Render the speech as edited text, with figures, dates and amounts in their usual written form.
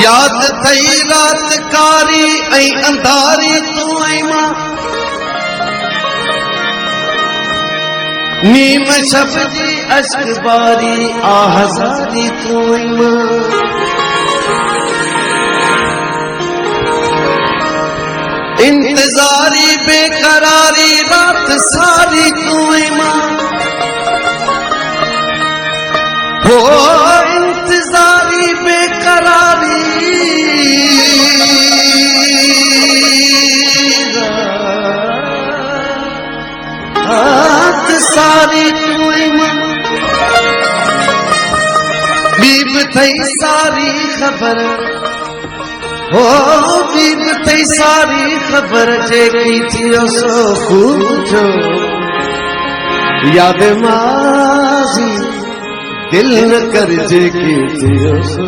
याद थई रात कारी ऐं अंधारी तू ऐं मां नीम शब जी अश्क बारी आहज़ारी तू ऐं मां इंतजारी बेकरारी रात सारी तू ऐं मां हो इंतजारी बेकरारी रात सारी तू ऐं मां बीब थई सारी ख़बर हो बीब थई सारी ख़बर जेकी थियो सो खूब जो याद माज़ी दिल न कर जेकी थियो सो